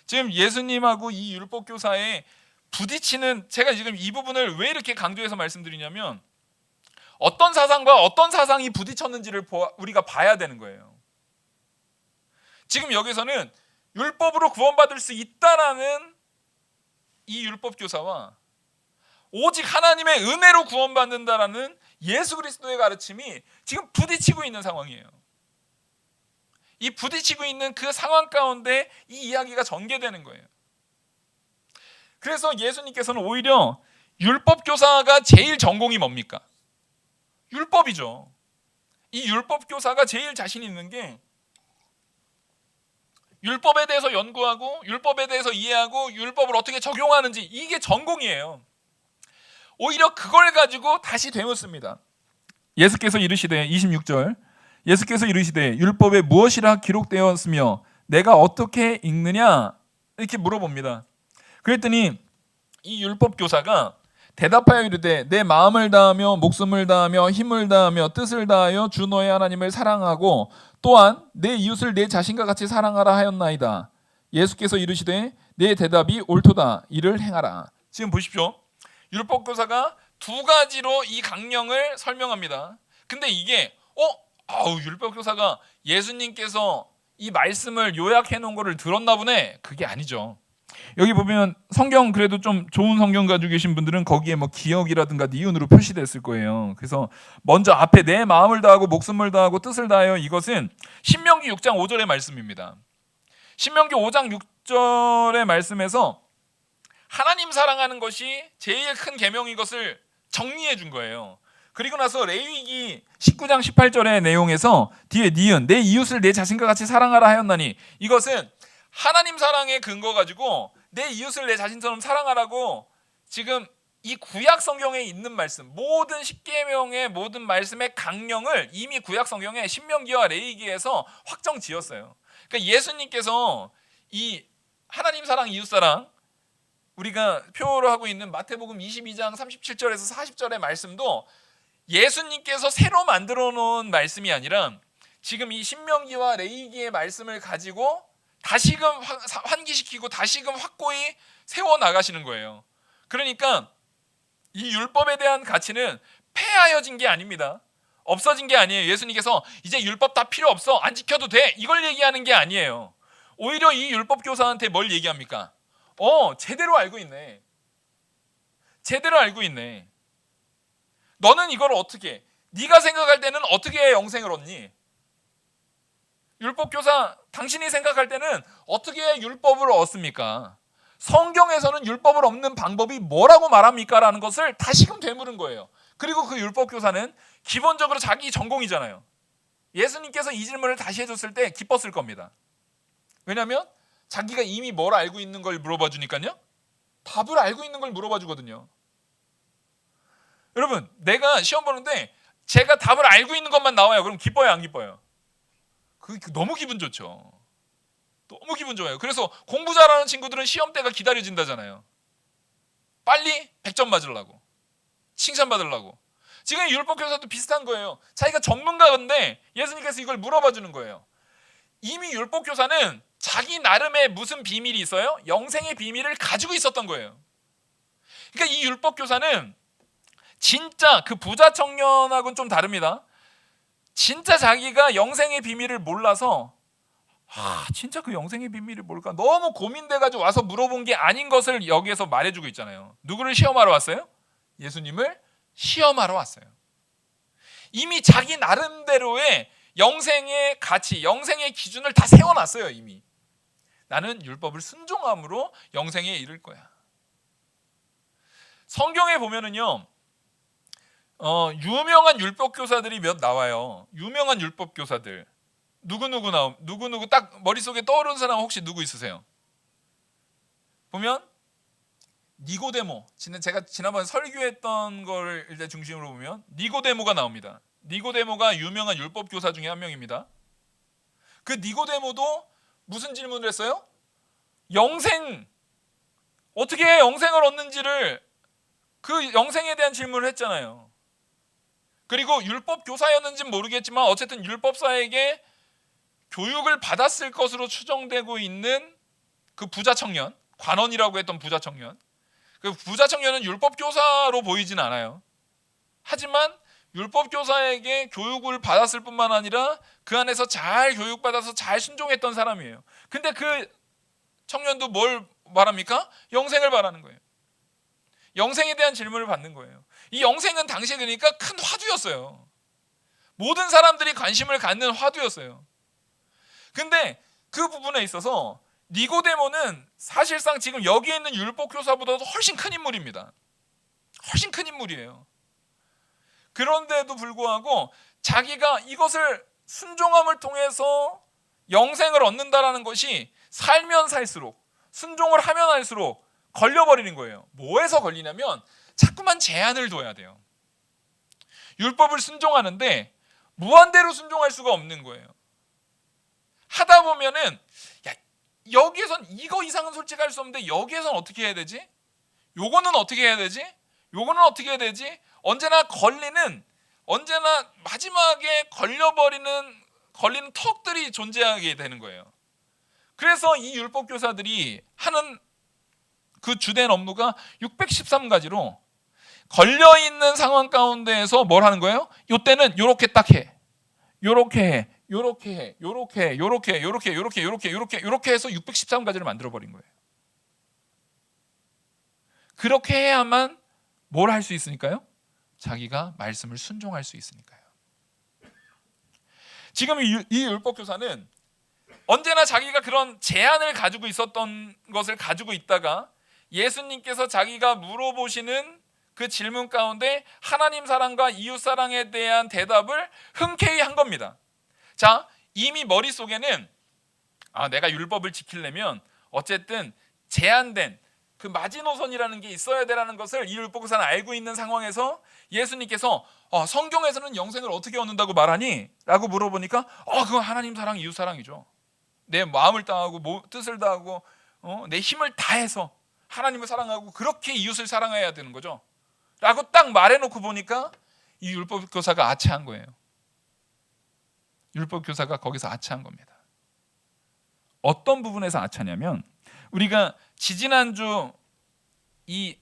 [SPEAKER 1] 지금 예수님하고 이 율법 교사의 부딪히는, 제가 지금 이 부분을 왜 이렇게 강조해서 말씀드리냐면, 어떤 사상과 어떤 사상이 부딪혔는지를 우리가 봐야 되는 거예요. 지금 여기서는 율법으로 구원받을 수 있다라는 이 율법 교사와 오직 하나님의 은혜로 구원받는다라는 예수 그리스도의 가르침이 지금 부딪히고 있는 상황이에요. 이 부딪히고 있는 그 상황 가운데 이 이야기가 전개되는 거예요. 그래서 예수님께서는 오히려 율법 교사가 제일 전공이 뭡니까? 율법이죠.
[SPEAKER 2] 이 율법 교사가 제일 자신 있는 게 율법에 대해서 연구하고 율법에 대해서 이해하고 율법을 어떻게 적용하는지, 이게 전공이에요. 오히려 그걸 가지고 다시 되묻습니다. 예수께서 이르시되 26절, 예수께서 이르시되 율법에 무엇이라 기록되었으며 내가 어떻게 읽느냐 이렇게 물어봅니다. 그랬더니 이 율법 교사가 대답하여 이르되 내 마음을 다하며 목숨을 다하며 힘을 다하며 뜻을 다하여 주 너의 하나님을 사랑하고 또한 내 이웃을 내 자신과 같이 사랑하라 하였나이다. 예수께서 이르시되 내 대답이 옳도다. 이를 행하라. 지금 보십시오. 율법 교사가 두 가지로 이 강령을 설명합니다. 근데 이게 율법 교사가 예수님께서 이 말씀을 요약해 놓은 거를 들었나 보네. 그게 아니죠. 여기 보면 성경, 그래도 좀 좋은 성경 가지고 계신 분들은 거기에 뭐 기억이라든가 니은으로 표시됐을 거예요. 그래서 먼저 앞에 내 마음을 다하고 목숨을 다하고 뜻을 다하여, 이것은 신명기 6장 5절의 말씀입니다. 신명기 5장 6절의 말씀에서 하나님 사랑하는 것이 제일 큰 계명인 것을 정리해 준 거예요. 그리고 나서 레위기 19장 18절의 내용에서 뒤에 니은 내 이웃을 내 자신과 같이 사랑하라 하였나니, 이것은 하나님 사랑의 근거 가지고 내 이웃을 내 자신처럼 사랑하라고 지금 이 구약 성경에 있는 말씀, 모든 십계명의 모든 말씀의 강령을 이미 구약 성경에 신명기와 레위기에서 확정 지었어요. 그러니까 예수님께서 이 하나님 사랑, 이웃 사랑, 우리가 표로 하고 있는 마태복음 22장 37절에서 40절의 말씀도 예수님께서 새로 만들어 놓은 말씀이 아니라 지금 이 신명기와 레위기의 말씀을 가지고 다시금 환기시키고 다시금 확고히 세워 나가시는 거예요. 그러니까 이 율법에 대한 가치는 폐하여진 게 아닙니다. 없어진 게 아니에요. 예수님께서 이제 율법 다 필요 없어, 안 지켜도 돼, 이걸 얘기하는 게 아니에요. 오히려 이 율법 교사한테 뭘 얘기합니까? 제대로 알고 있네. 제대로 알고 있네. 너는 이걸 어떻게, 네가 생각할 때는 어떻게 영생을 얻니? 율법 교사, 당신이 생각할 때는 어떻게 율법을 얻습니까? 성경에서는 율법을 얻는 방법이 뭐라고 말합니까? 라는 것을 다시금 되물은 거예요. 그리고 그 율법 교사는 기본적으로 자기 전공이잖아요. 예수님께서 이 질문을 다시 해줬을 때 기뻤을 겁니다. 왜냐하면 자기가 이미 뭘 알고 있는 걸 물어봐 주니까요, 답을 알고 있는 걸 물어봐 주거든요. 여러분, 내가 시험 보는데 제가 답을 알고 있는 것만 나와요. 그럼 기뻐요, 안 기뻐요? 그게 너무 기분 좋죠. 너무 기분 좋아요. 그래서 공부 잘하는 친구들은 시험 때가 기다려진다잖아요. 빨리 100점 맞으려고, 칭찬받으려고. 지금 율법 교사도 비슷한 거예요. 자기가 전문가인데 예수님께서 이걸 물어봐 주는 거예요. 이미 율법 교사는 자기 나름의 무슨 비밀이 있어요? 영생의 비밀을 가지고 있었던 거예요. 그러니까 이 율법 교사는 진짜 그 부자 청년하고는 좀 다릅니다. 진짜 자기가 영생의 비밀을 몰라서 진짜 그 영생의 비밀이 뭘까 너무 고민돼가지고 와서 물어본 게 아닌 것을 여기에서 말해주고 있잖아요. 누구를 시험하러 왔어요? 예수님을 시험하러 왔어요. 이미 자기 나름대로의 영생의 가치, 영생의 기준을 다 세워놨어요. 이미 나는 율법을 순종함으로 영생에 이를 거야. 성경에 보면은요, 유명한 율법 교사들이 몇 나와요. 유명한 율법 교사들 누구 딱 머릿속에 떠오르는 사람 혹시 누구 있으세요? 보면 니고데모, 제가 지난번에 설교했던 걸 일단 중심으로 보면 니고데모가 나옵니다. 니고데모가 유명한 율법 교사 중에 한 명입니다. 그 니고데모도 무슨 질문을 했어요? 영생, 어떻게 영생을 얻는지를, 그 영생에 대한 질문을 했잖아요. 그리고 율법 교사였는지는 모르겠지만 어쨌든 율법사에게 교육을 받았을 것으로 추정되고 있는 그 부자 청년, 관원이라고 했던 부자 청년, 그 부자 청년은 율법 교사로 보이진 않아요. 하지만 율법 교사에게 교육을 받았을 뿐만 아니라 그 안에서 잘 교육받아서 잘 순종했던 사람이에요. 근데 그 청년도 뭘 말합니까? 영생을 말하는 거예요. 영생에 대한 질문을 받는 거예요. 이 영생은 당시에 그러니까 큰 화두였어요. 모든 사람들이 관심을 갖는 화두였어요. 근데 그 부분에 있어서 니고데모는 사실상 지금 여기에 있는 율법 교사보다도 훨씬 큰 인물입니다. 훨씬 큰 인물이에요. 그런데도 불구하고 자기가 이것을 순종함을 통해서 영생을 얻는다라는 것이 살면 살수록, 순종을 하면 할수록 걸려버리는 거예요. 뭐에서 걸리냐면 자꾸만 제한을 둬야 돼요. 율법을 순종하는데 무한대로 순종할 수가 없는 거예요. 하다 보면은 야, 여기에선 이거 이상은 솔직히 할 수 없는데 여기에선 어떻게 해야 되지? 요거는 어떻게 해야 되지? 요거는 어떻게 해야 되지? 언제나 마지막에 걸리는 턱들이 존재하게 되는 거예요. 그래서 이 율법 교사들이 하는 그 주된 업무가 613가지로 걸려 있는 상황 가운데에서 뭘 하는 거예요? 요때는 요렇게 딱 해. 요렇게 해. 요렇게 해. 요렇게 해. 요렇게 해. 요렇게 요렇게 요렇게 요렇게 요렇게 해서 613가지를 만들어 버린 거예요. 그렇게 해야만 뭘 할 수 있으니까요? 자기가 말씀을 순종할 수 있으니까요. 지금 이 율법 교사는 언제나 자기가 그런 제한을 가지고 있었던 것을 가지고 있다가 예수님께서 자기가 물어보시는 그 질문 가운데 하나님 사랑과 이웃 사랑에 대한 대답을 흔쾌히 한 겁니다. 자, 이미 머릿속에는 내가 율법을 지키려면 어쨌든 제한된 그 마지노선이라는 게 있어야 되라는 것을 이 율법 교사는 알고 있는 상황에서 예수님께서 성경에서는 영생을 어떻게 얻는다고 말하니? 라고 물어보니까 그건 하나님 사랑, 이웃 사랑이죠. 내 마음을 다하고 뜻을 다하고 내 힘을 다해서 하나님을 사랑하고 그렇게 이웃을 사랑해야 되는 거죠. 라고 딱 말해놓고 보니까 이 율법 교사가 아차한 거예요. 율법 교사가 거기서 아차한 겁니다. 어떤 부분에서 아차냐면 우리가 지지난주 이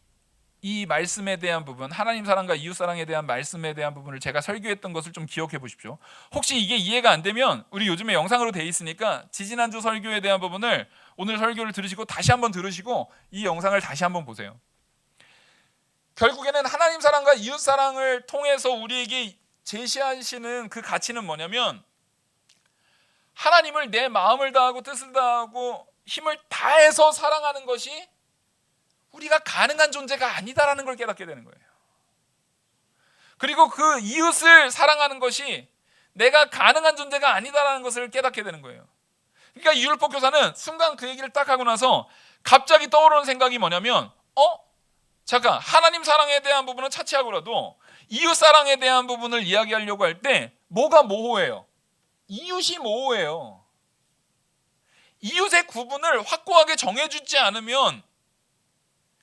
[SPEAKER 2] 말씀에 대한 부분, 하나님 사랑과 이웃 사랑에 대한 말씀에 대한 부분을 제가 설교했던 것을 좀 기억해 보십시오. 혹시 이게 이해가 안 되면 우리 요즘에 영상으로 돼 있으니까 지지난주 설교에 대한 부분을 오늘 설교를 들으시고 다시 한번 들으시고 이 영상을 다시 한번 보세요. 결국에는 하나님 사랑과 이웃 사랑을 통해서 우리에게 제시하시는 그 가치는 뭐냐면 하나님을 내 마음을 다하고 뜻을 다하고 힘을 다해서 사랑하는 것이 우리가 가능한 존재가 아니다라는 걸 깨닫게 되는 거예요. 그리고 그 이웃을 사랑하는 것이 내가 가능한 존재가 아니다라는 것을 깨닫게 되는 거예요. 그러니까 이 율법 교사는 순간 그 얘기를 딱 하고 나서 갑자기 떠오르는 생각이 뭐냐면 잠깐, 하나님 사랑에 대한 부분은 차치하고라도 이웃 사랑에 대한 부분을 이야기하려고 할 때 뭐가 모호해요? 이웃이 모호해요. 이웃의 구분을 확고하게 정해주지 않으면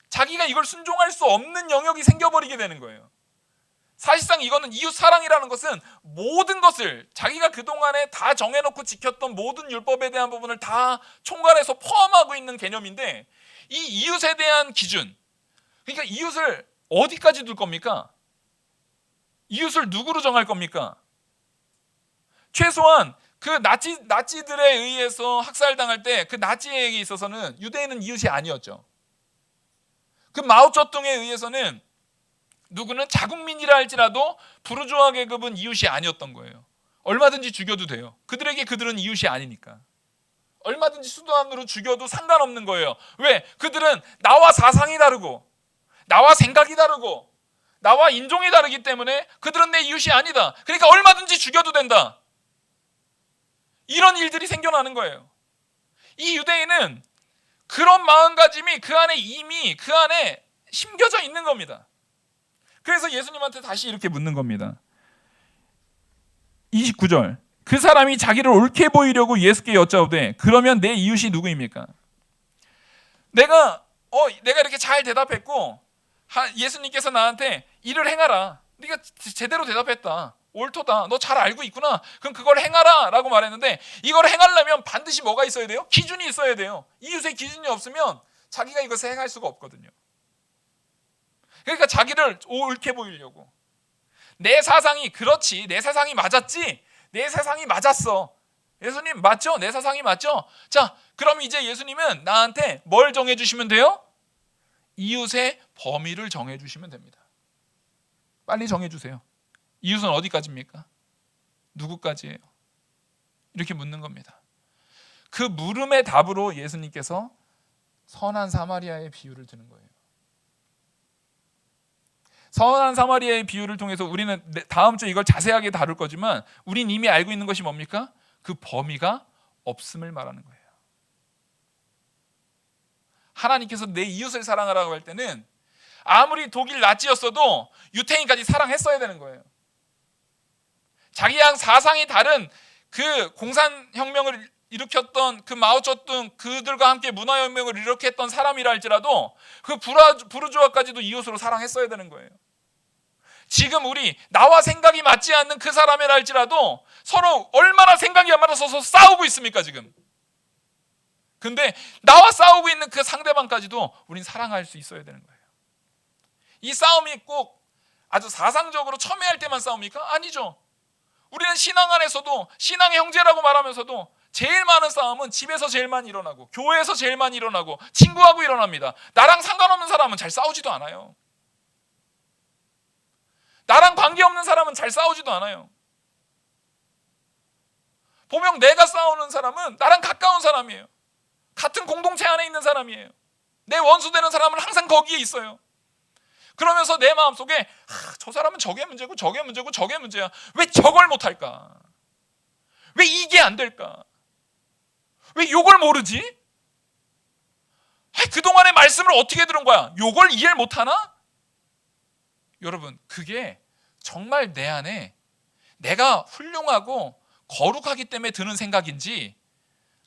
[SPEAKER 2] 자기가 이걸 순종할 수 없는 영역이 생겨버리게 되는 거예요. 사실상 이거는 이웃 사랑이라는 것은 모든 것을 자기가 그동안에 다 정해놓고 지켰던 모든 율법에 대한 부분을 다 총괄해서 포함하고 있는 개념인데 이 이웃에 대한 기준, 그러니까 이웃을 어디까지 둘 겁니까? 이웃을 누구로 정할 겁니까? 최소한 그 나치들에 의해서 학살당할 때 그 나치에게 있어서는 유대인은 이웃이 아니었죠. 그 마오쩌둥에 의해서는 누구는 자국민이라 할지라도 부르주아 계급은 이웃이 아니었던 거예요. 얼마든지 죽여도 돼요. 그들은 이웃이 아니니까. 얼마든지 수단으로 죽여도 상관없는 거예요. 왜? 그들은 나와 사상이 다르고 나와 생각이 다르고 나와 인종이 다르기 때문에 그들은 내 이웃이 아니다. 그러니까 얼마든지 죽여도 된다. 이런 일들이 생겨나는 거예요. 이 유대인은 그런 마음가짐이 그 안에 심겨져 있는 겁니다. 그래서 예수님한테 다시 이렇게 묻는 겁니다. 29절. 그 사람이 자기를 옳게 보이려고 예수께 여짜오되 그러면 내 이웃이 누구입니까? 내가 이렇게 잘 대답했고 예수님께서 나한테 이를 행하라. 네가 제대로 대답했다. 옳도다. 너 잘 알고 있구나. 그럼 그걸 행하라 라고 말했는데 이걸 행하려면 반드시 뭐가 있어야 돼요? 기준이 있어야 돼요. 이웃의 기준이 없으면 자기가 이것을 행할 수가 없거든요. 그러니까 자기를 옳게 보이려고 내 사상이 그렇지, 내 사상이 맞았지, 내 사상이 맞았어. 예수님 맞죠? 내 사상이 맞죠? 자, 그럼 이제 예수님은 나한테 뭘 정해주시면 돼요? 이웃의 범위를 정해주시면 됩니다. 빨리 정해주세요. 이웃은 어디까지입니까? 누구까지예요? 이렇게 묻는 겁니다. 그 물음의 답으로 예수님께서 선한 사마리아의 비유를 드는 거예요. 선한 사마리아의 비유를 통해서 우리는 다음 주에 이걸 자세하게 다룰 거지만 우린 이미 알고 있는 것이 뭡니까? 그 범위가 없음을 말하는 거예요. 하나님께서 내 이웃을 사랑하라고 할 때는 아무리 독일 나치였어도 유태인까지 사랑했어야 되는 거예요. 자기랑 사상이 다른 그 공산혁명을 일으켰던 그 마오쩌둥 그들과 함께 문화혁명을 일으켰던 사람이라 할지라도 그 부르주아까지도 이웃으로 사랑했어야 되는 거예요. 지금 우리 나와 생각이 맞지 않는 그 사람이라 할지라도 서로 얼마나 생각이 안 맞아서 싸우고 있습니까 지금. 근데 나와 싸우고 있는 그 상대방까지도 우린 사랑할 수 있어야 되는 거예요. 이 싸움이 꼭 아주 사상적으로 첨예할 때만 싸웁니까? 아니죠. 우리는 신앙 안에서도 신앙의 형제라고 말하면서도 제일 많은 싸움은 집에서 제일 많이 일어나고 교회에서 제일 많이 일어나고 친구하고 일어납니다. 나랑 상관없는 사람은 잘 싸우지도 않아요. 나랑 관계없는 사람은 잘 싸우지도 않아요. 보면 내가 싸우는 사람은 나랑 가까운 사람이에요. 같은 공동체 안에 있는 사람이에요. 내 원수 되는 사람은 항상 거기에 있어요. 그러면서 내 마음속에 저 사람은 저게 문제고 저게 문제고 저게 문제야. 왜 저걸 못할까? 왜 이게 안 될까? 왜 요걸 모르지? 그동안의 말씀을 어떻게 들은 거야? 요걸 이해를 못하나? 여러분, 그게 정말 내 안에 내가 훌륭하고 거룩하기 때문에 드는 생각인지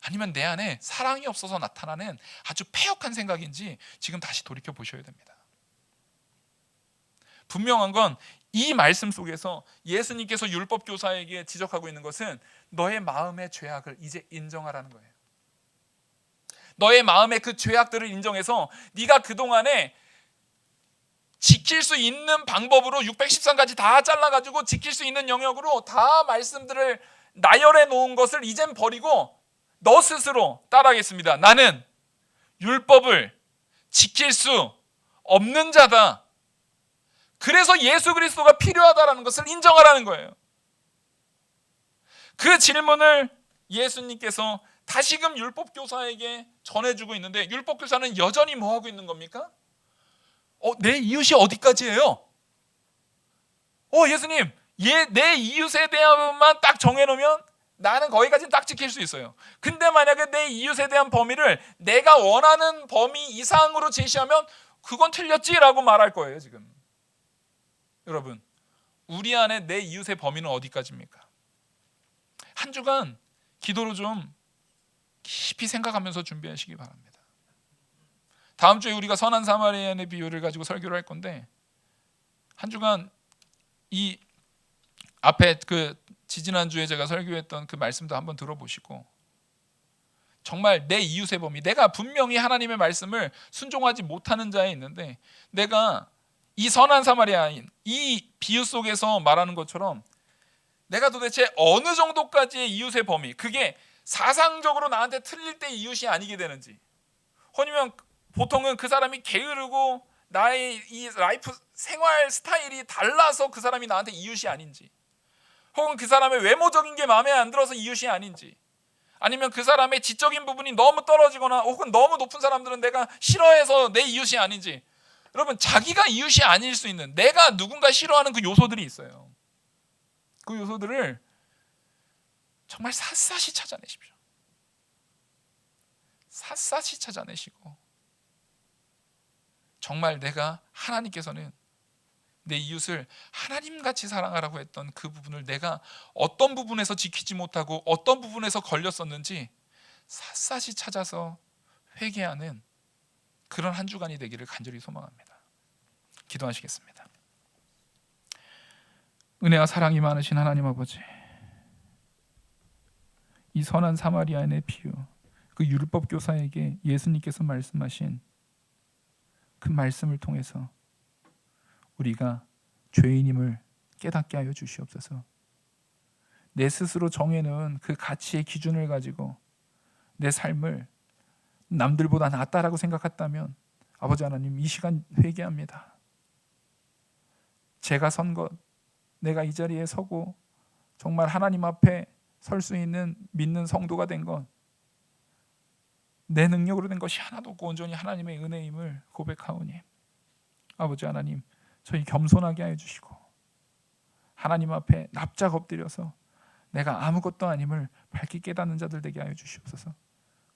[SPEAKER 2] 아니면 내 안에 사랑이 없어서 나타나는 아주 패역한 생각인지 지금 다시 돌이켜 보셔야 됩니다. 분명한 건 이 말씀 속에서 예수님께서 율법 교사에게 지적하고 있는 것은 너의 마음의 죄악을 이제 인정하라는 거예요. 너의 마음의 그 죄악들을 인정해서 네가 그동안에 지킬 수 있는 방법으로 613가지 다 잘라가지고 지킬 수 있는 영역으로 다 말씀들을 나열해 놓은 것을 이젠 버리고 너 스스로 따라하겠습니다. 나는 율법을 지킬 수 없는 자다. 그래서 예수 그리스도가 필요하다라는 것을 인정하라는 거예요. 그 질문을 예수님께서 다시금 율법교사에게 전해주고 있는데 율법교사는 여전히 뭐하고 있는 겁니까? 내 이웃이 어디까지예요? 예수님, 내 이웃에 대한 것만 딱 정해놓으면 나는 거기까지는 딱 지킬 수 있어요. 근데 만약에 내 이웃에 대한 범위를 내가 원하는 범위 이상으로 제시하면 그건 틀렸지라고 말할 거예요 지금. 여러분, 우리 안에 내 이웃의 범위는 어디까지입니까? 한 주간 기도로 좀 깊이 생각하면서 준비하시기 바랍니다. 다음 주에 우리가 선한 사마리아인의 비유를 가지고 설교를 할 건데 한 주간 이 앞에 그 지지난주에 제가 설교했던 그 말씀도 한번 들어보시고 정말 내 이웃의 범위, 내가 분명히 하나님의 말씀을 순종하지 못하는 자에 있는데 내가 이 선한 사마리아인 이 비유 속에서 말하는 것처럼 내가 도대체 어느 정도까지의 이웃의 범위, 그게 사상적으로 나한테 틀릴 때 이웃이 아니게 되는지, 아니면 보통은 그 사람이 게으르고 나의 이 라이프 생활 스타일이 달라서 그 사람이 나한테 이웃이 아닌지, 혹은 그 사람의 외모적인 게 마음에 안 들어서 이웃이 아닌지, 아니면 그 사람의 지적인 부분이 너무 떨어지거나 혹은 너무 높은 사람들은 내가 싫어해서 내 이웃이 아닌지. 여러분, 자기가 이웃이 아닐 수 있는, 내가 누군가 싫어하는 그 요소들이 있어요. 그 요소들을 정말 샅샅이 찾아내십시오. 샅샅이 찾아내시고 정말 내가 하나님께서는 내 이웃을 하나님같이 사랑하라고 했던 그 부분을 내가 어떤 부분에서 지키지 못하고 어떤 부분에서 걸렸었는지 샅샅이 찾아서 회개하는 그런 한 주간이 되기를 간절히 소망합니다. 기도하시겠습니다. 은혜와 사랑이 많으신 하나님 아버지, 이 선한 사마리아인의 비유, 그 율법 교사에게 예수님께서 말씀하신 그 말씀을 통해서 우리가 죄인임을 깨닫게 하여 주시옵소서. 내 스스로 정해놓은 그 가치의 기준을 가지고 내 삶을 남들보다 낫다라고 생각했다면 아버지 하나님, 이 시간 회개합니다. 제가 선 것, 내가 이 자리에 서고 정말 하나님 앞에 설 수 있는 믿는 성도가 된 건 내 능력으로 된 것이 하나도 없고 온전히 하나님의 은혜임을 고백하오니 아버지 하나님, 저희 겸손하게 하여 주시고 하나님 앞에 납작 엎드려서 내가 아무것도 아님을 밝히 깨닫는 자들 되게 하여 주시옵소서.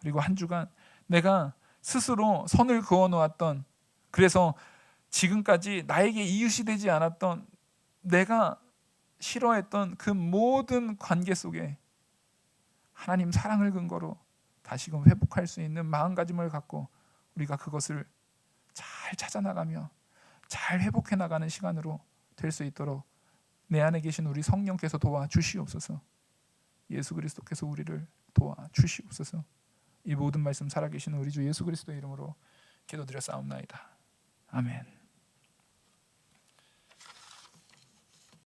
[SPEAKER 2] 그리고 한 주간 내가 스스로 선을 그어 놓았던, 그래서 지금까지 나에게 이웃이 되지 않았던, 내가 싫어했던 그 모든 관계 속에 하나님 사랑을 근거로 다시금 회복할 수 있는 마음가짐을 갖고 우리가 그것을 잘 찾아나가며 잘 회복해 나가는 시간으로 될 수 있도록 내 안에 계신 우리 성령께서 도와주시옵소서. 예수 그리스도께서 우리를 도와주시옵소서. 이 모든 말씀 살아계신 우리 주 예수 그리스도의 이름으로 기도드려 싸움나이다. 아멘.